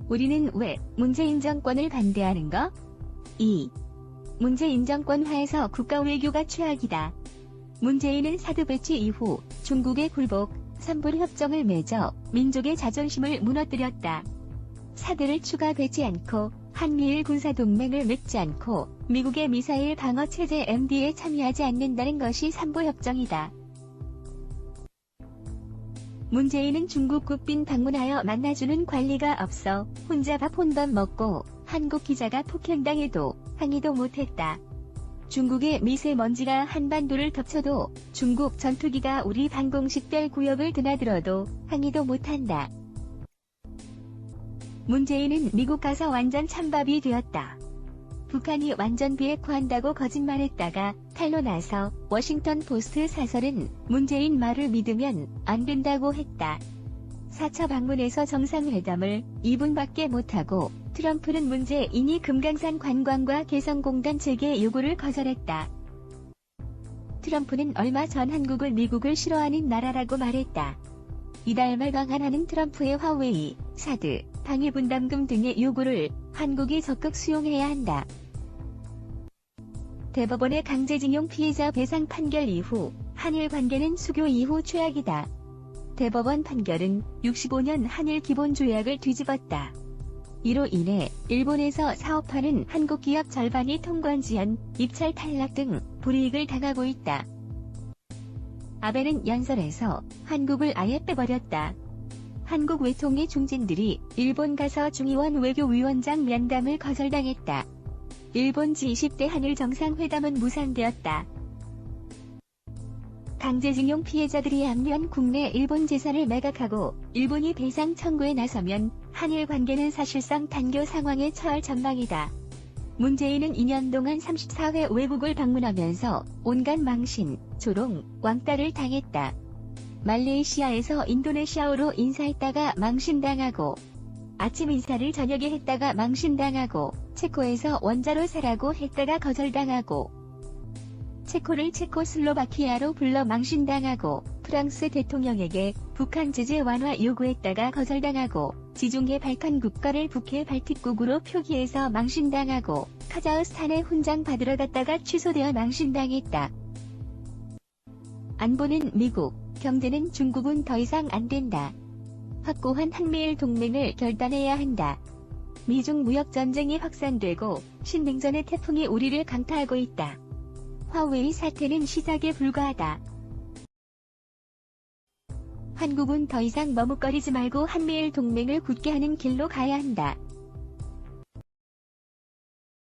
우리는 왜 문재인 정권을 반대하는가? 2. 문재인 정권하에서 국가 외교가 최악이다. 문재인은 사드 배치 이후 중국의 굴복, 삼불협정을 맺어 민족의 자존심을 무너뜨렸다. 사드를 추가 배치 않고 한미일 군사동맹을 맺지 않고 미국의 미사일 방어체제 MD에 참여하지 않는다는 것이 삼부협정이다. 문재인은 중국 국빈 방문하여 만나주는 관리가 없어 혼자 밥 한 번 먹고 한국 기자가 폭행당해도 항의도 못했다. 중국의 미세먼지가 한반도를 덮쳐도 중국 전투기가 우리 방공식별 구역을 드나들어도 항의도 못한다. 문재인은 미국 가서 완전 찬밥이 되었다. 북한이 완전 비핵화한다고 거짓말했다가 탈로 나서 워싱턴 포스트 사설은 문재인 말을 믿으면 안 된다고 했다. 4차 방문에서 정상회담을 2분밖에 못하고 트럼프는 문재인이 금강산 관광과 개성공단 재개 요구를 거절했다. 트럼프는 얼마 전 한국을 미국을 싫어하는 나라라고 말했다. 이달 말 방한하는 트럼프의 화웨이, 사드, 방위분담금 등의 요구를 한국이 적극 수용해야 한다. 대법원의 강제징용 피해자 배상 판결 이후 한일 관계는 수교 이후 최악이다. 대법원 판결은 65년 한일 기본조약을 뒤집었다. 이로 인해 일본에서 사업하는 한국 기업 절반이 통관지연, 입찰 탈락 등 불이익을 당하고 있다. 아베는 연설에서 한국을 아예 빼버렸다. 한국 외통위 중진들이 일본 가서 중의원 외교위원장 면담을 거절당했다. 일본 G20대 한일 정상회담은 무산되었다. 강제징용 피해자들이 압류한 국내 일본 재산을 매각하고 일본이 배상 청구에 나서면 한일 관계는 사실상 단교 상황에 처할 전망이다. 문재인은 2년 동안 34회 외국을 방문하면서 온갖 망신, 조롱, 왕따를 당했다. 말레이시아에서 인도네시아어로 인사했다가 망신당하고, 아침 인사를 저녁에 했다가 망신당하고, 체코에서 원자로 사라고 했다가 거절당하고, 체코를 체코슬로바키아로 불러 망신당하고, 프랑스 대통령에게 북한 제재 완화 요구했다가 거절당하고, 지중해 발칸 국가를 북해 발틱국으로 표기해서 망신당하고, 카자흐스탄에 훈장 받으러 갔다가 취소되어 망신당했다. 안보는 미국, 경제는 중국은 더 이상 안 된다. 확고한 한미일 동맹을 결단해야 한다. 미중 무역전쟁이 확산되고 신냉전의 태풍이 우리를 강타하고 있다. 화웨이 사태는 시작에 불과하다. 한국은 더 이상 머뭇거리지 말고 한미일 동맹을 굳게 하는 길로 가야 한다.